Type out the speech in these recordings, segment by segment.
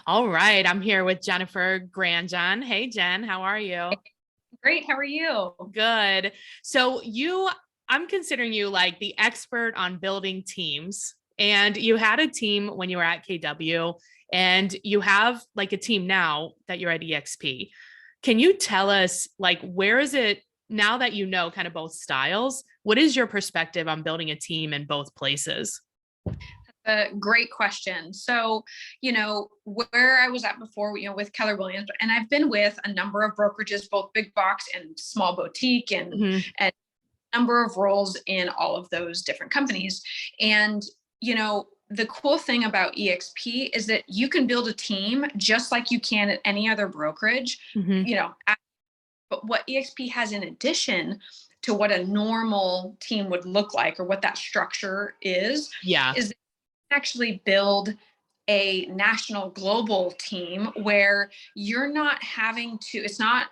All right, I'm here with Jennifer Grandjean. Hey, Jen, how are you? Great. How are you? Good. So I'm considering you like the expert on building teams. And you had a team when you were at KW, and you have like a team now that you're at eXp. Can you tell us like where is it now that you know kind of both styles? What is your perspective on building a team in both places? Great question. So, where I was at before, with Keller Williams, and I've been with a number of brokerages, both big box and small boutique, Mhm. and number of roles in all of those different companies. And, the cool thing about EXP is that you can build a team just like you can at any other brokerage, Mhm. you know, but what EXP has in addition to what a normal team would look like or what that structure Yeah. is actually build a national global team where you're not having to it's not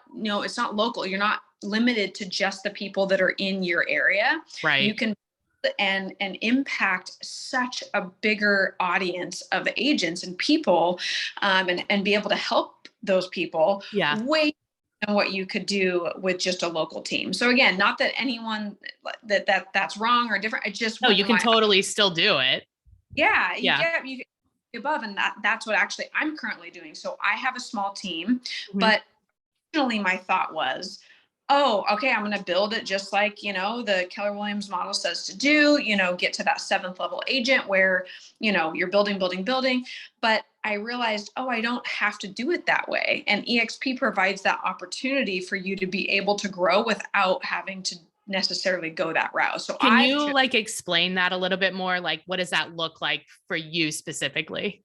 local, you're not limited to just the people that are in your area. You Right. can and impact such a bigger audience of agents and people, and be able to help those people Yeah. way than what you could do with just a local team. So again, not that anyone that's wrong or different. I just No, want you can my totally still do it. yeah, Yeah. you get above, and that's what actually I'm currently doing. So I have a small team, Mhm. but originally my thought was, oh, okay, I'm going to build it just like, the Keller Williams model says to do, get to that seventh level agent where, you're building, building, building. But I realized, oh, I don't have to do it that way. And EXP provides that opportunity for you to be able to grow without having to necessarily go that route. So Can I've you like explain that a little bit more? Like, what does that look like for you specifically?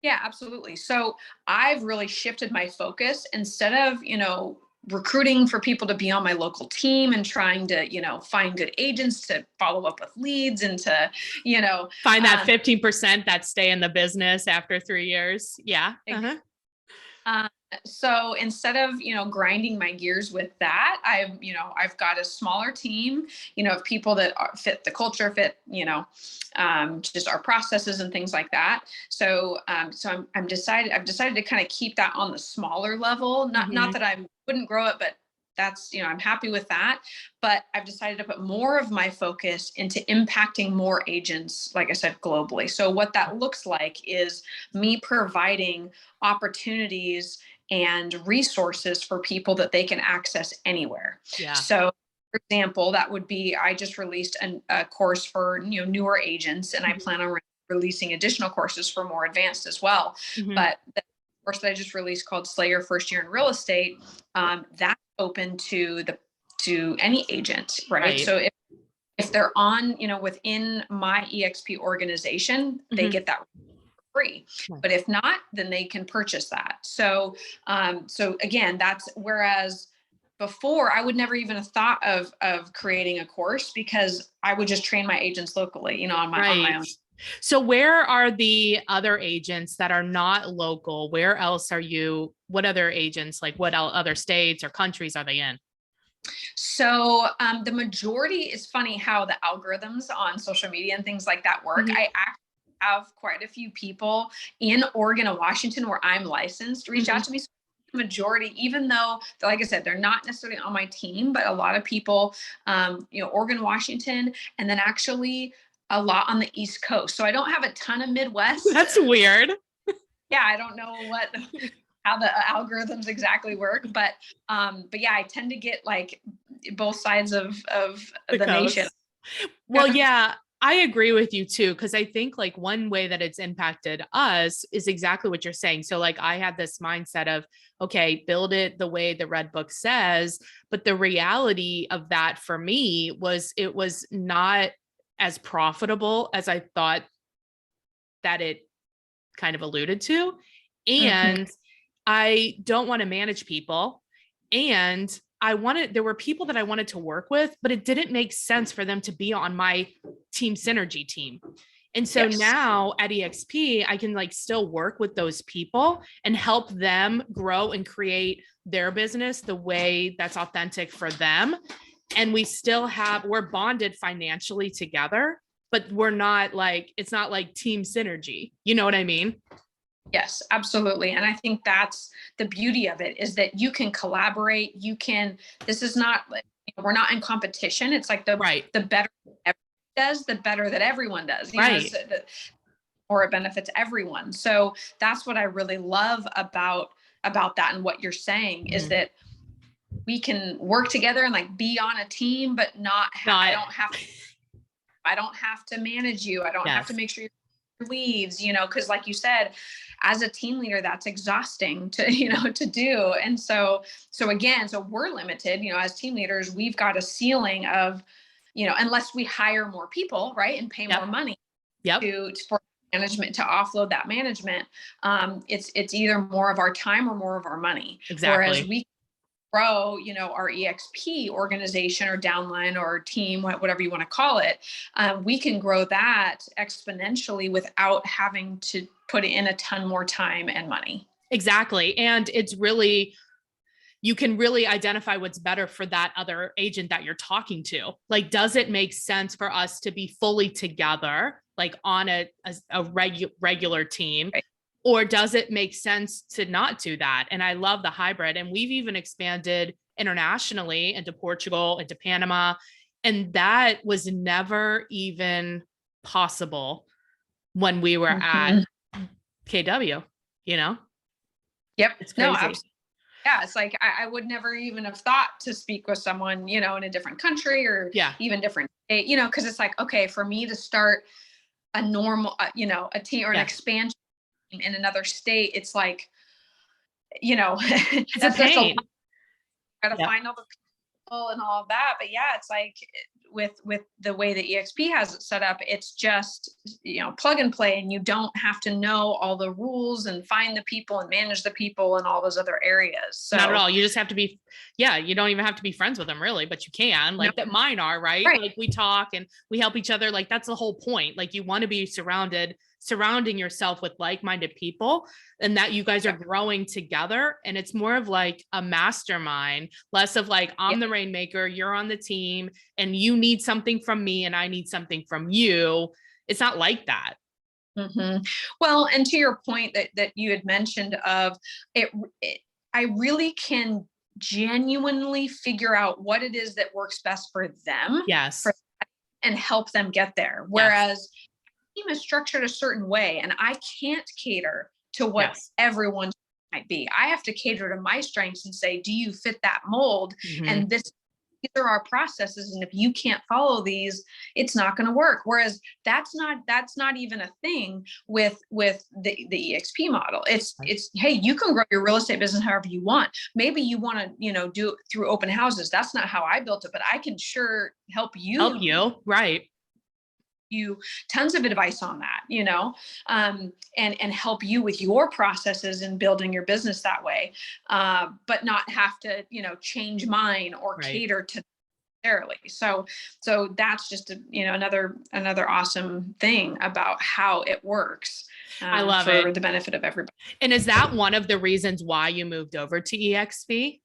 Yeah, absolutely. So I've really shifted my focus instead of, recruiting for people to be on my local team and trying to, find good agents to follow up with leads and to, you know, Find that um, 15% that stay in the business after 3 years. Yeah. Uh-huh. Uh, so instead of, grinding my gears with that, I've got a smaller team, of people that fit the culture, fit, just our processes and things like that. So I've decided to kind of keep that on the smaller level. Not Hmm. that I wouldn't grow it, but that's, I'm happy with that. But I've decided to put more of my focus into impacting more agents, like I said, globally. So what that looks like is me providing opportunities and resources for people that they can access anywhere. Yeah. So, for example, that would be I just released a course for newer agents, and I Hmm. plan on releasing additional courses for more advanced as well. Hmm. But the course that I just released called Slay Your First Year in Real Estate, that's open to any agent, right? Right. So if they're on, within my EXP organization, they Hmm. get that free. But if not, then they can purchase that. So again, that's whereas before I would never even have thought of creating a course because I would just train my agents locally, on my Right. own. So, where are the other agents that are not local? Where else are you? What other agents, like what other states or countries are they in? So the majority is funny how the algorithms on social media and things like that work. Hmm. I actually have quite a few people in Oregon and Washington where I'm licensed reach Hmm. out to me. So the majority, even though, like I said, they're not necessarily on my team, but a lot of people, Oregon, Washington, and then actually a lot on the East Coast. So I don't have a ton of Midwest. That's weird. Yeah, I don't know how the algorithms exactly work, but yeah, I tend to get like both sides of The the nation. coast. Well, yeah, I agree with you too, because I think like one way that it's impacted us is exactly what you're saying. So, like, I had this mindset of, okay, build it the way the red book says. But the reality of that for me was it was not as profitable as I thought that it kind of alluded to. Mhm. And I don't want to manage people. And there were people that I wanted to work with, but it didn't make sense for them to be on my team synergy team. And so Yes. now at EXP, I can like still work with those people and help them grow and create their business the way that's authentic for them. And we're bonded financially together, but we're not like, it's not like team synergy. You know what I mean? Yes, absolutely. And I think that's the beauty of it, is that you can collaborate. This is not like, we're not in competition. It's like Right. the better everyone does, the better that everyone does, Right. or it benefits everyone. So that's what I really love about that. And what you're saying is Mhm. that we can work together and like be on a team, but Not, I don't have to manage you. I don't have to yes, make sure your leads, because like you said, as a team leader, that's exhausting to, to do. And so again, so we're limited, as team leaders, we've got a ceiling of, unless we hire more people, right, and pay more yep, money yep, for management to offload that management. It's either more of our time or more of our money. Whereas exactly. we grow, our EXP organization or downline or team, whatever you want to call it, we can grow that exponentially without having to put in a ton more time and money. Exactly. And it's really, you can really identify what's better for that other agent that you're talking to. Like, does it make sense for us to be fully together, like on a regular team? Right. Or does it make sense to not do that? And I love the hybrid. And we've even expanded internationally into Portugal, into Panama. And that was never even possible when we were at Mm-hmm. KW, you know? Yep. It's No, crazy. absolutely. Yeah, it's like I would never even have thought to speak with someone, in a different country or Yeah. even different state, because it's like, okay, for me to start a normal, a team or an Yes. expansion in another state, it's like, It's a that's a lot. pain. Got to Yep. find all the and all of that. But yeah, it's like with the way that EXP has it set up, it's just, plug and play, and you don't have to know all the rules and find the people and manage the people and all those other areas. Not at So all. You just have to be, yeah, you don't even have to be friends with them really, but you can. no, Like that mine are, right? right. Like we talk and we help each other. Like that's the whole point. Like you want to be surrounding yourself with like-minded people and that you guys are Yeah. growing together. And it's more of like a mastermind, less of like, Yeah. I'm the rainmaker, you're on the team, and you need something from me and I need something from you. It's not like that. Mm-hmm. Well, and to your point that you had mentioned of it, I really can genuinely figure out what it is that works best for them, Yes. and help them get there. Yes. Whereas team is structured a certain way, and I can't cater to what Yes. everyone might be. I have to cater to my strengths and say, do you fit that mold? Mhm. And these are our processes, and if you can't follow these, it's not going to work. Whereas that's not even a thing with the EXP model. It's hey, you can grow your real estate business however you want. Maybe you want to do it through open houses. That's not how I built it, but I can sure help Help you you. Right. tons of advice on that, and help you with your processes and building your business that way, but not have to, change mine or Right. cater to necessarily. So that's just another awesome thing about how it works, I love for it. the benefit of everybody. And is that one of the reasons why you moved over to eXp?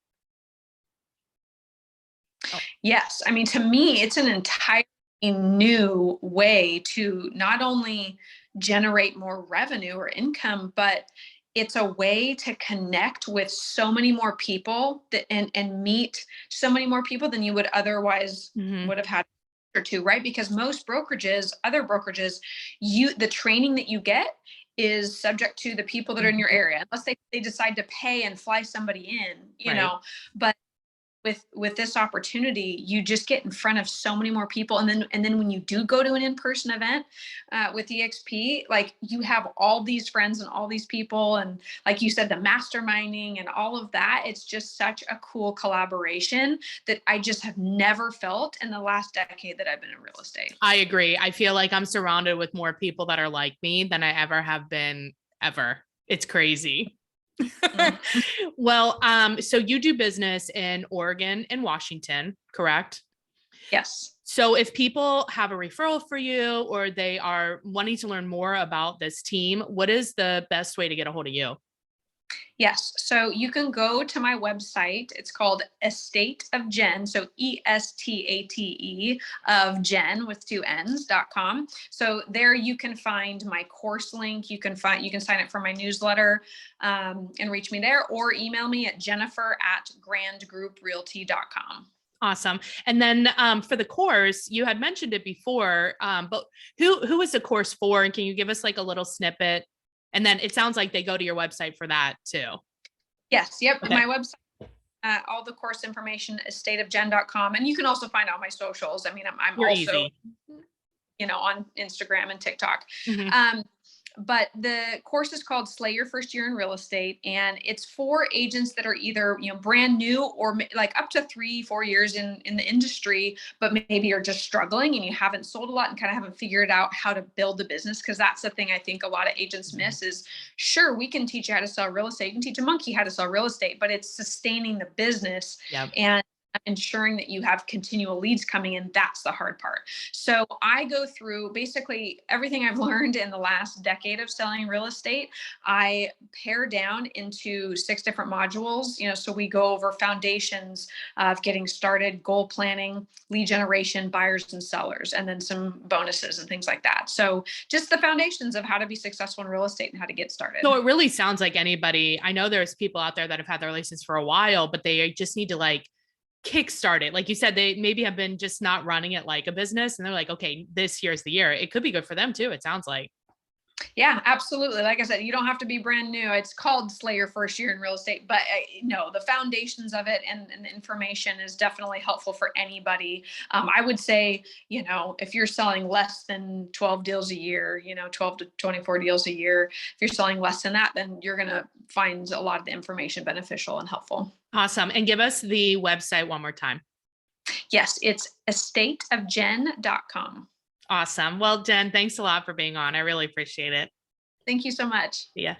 Oh, Yes, I mean, to me, it's an entirely new way to not only generate more revenue or income, but it's a way to connect with so many more people and meet so many more people than you would otherwise mhm. would have had or two, right? Because most brokerages, other brokerages, the training that you get is subject to the people that are in your Mhm. area, unless they decide to pay and fly somebody in, Right. but with this opportunity, you just get in front of so many more people, and then when you do go to an in-person event, with EXP, like you have all these friends and all these people, and like you said, the masterminding and all of that, it's just such a cool collaboration that I just have never felt in the last decade that I've been in real estate. I agree. I feel like I'm surrounded with more people that are like me than I ever have been ever. It's crazy. Mhm. Well, so you do business in Oregon and Washington, correct? Yes. So if people have a referral for you or they are wanting to learn more about this team, what is the best way to get a hold of you? Yes. So you can go to my website. It's called Estate of Jen. So ESTATE of Jen with two N's.com. So there you can find my course link. You can sign up for my newsletter and reach me there, or email me at jennifer@grandgrouprealty.com. Awesome. And then for the course, you had mentioned it before, but who is the course for? And can you give us like a little snippet? And then it sounds like they go to your website for that too. Yes. Yep. Okay. My website. All the course information is stateofjen.com. And you can also find all my socials. I mean, I'm You're also, easy. on Instagram and TikTok. Mhm. But the course is called Slay Your First Year in Real Estate, and it's for agents that are either brand new or like up to 3-4 years in the industry, but maybe you're just struggling and you haven't sold a lot and kind of haven't figured out how to build the business. Because that's the thing I think a lot of agents miss is, sure, we can teach you how to sell real estate, you can teach a monkey how to sell real estate, but it's sustaining the business Yep. and ensuring that you have continual leads coming in. That's the hard part. So I go through basically everything I've learned in the last decade of selling real estate. I pare down into 6 different modules. So we go over foundations of getting started, goal planning, lead generation, buyers and sellers, and then some bonuses and things like that. So just the foundations of how to be successful in real estate and how to get started. So it really sounds like anybody, I know there's people out there that have had their license for a while, but they just need to like kickstart it. Like you said, they maybe have been just not running it like a business and they're like, okay, this year's the year. It could be good for them too. It sounds like. Yeah, absolutely. Like I said, you don't have to be brand new. It's called Slay Your First Year in Real Estate, but no, the foundations of it and the information is definitely helpful for anybody. I would say, if you're selling less than 12 deals a year, 12 to 24 deals a year, if you're selling less than that, then you're going to find a lot of the information beneficial and helpful. Awesome. And give us the website one more time. Yes, it's estateofjen.com. Awesome. Well, Jen, thanks a lot for being on. I really appreciate it. Thank you so much. Yeah.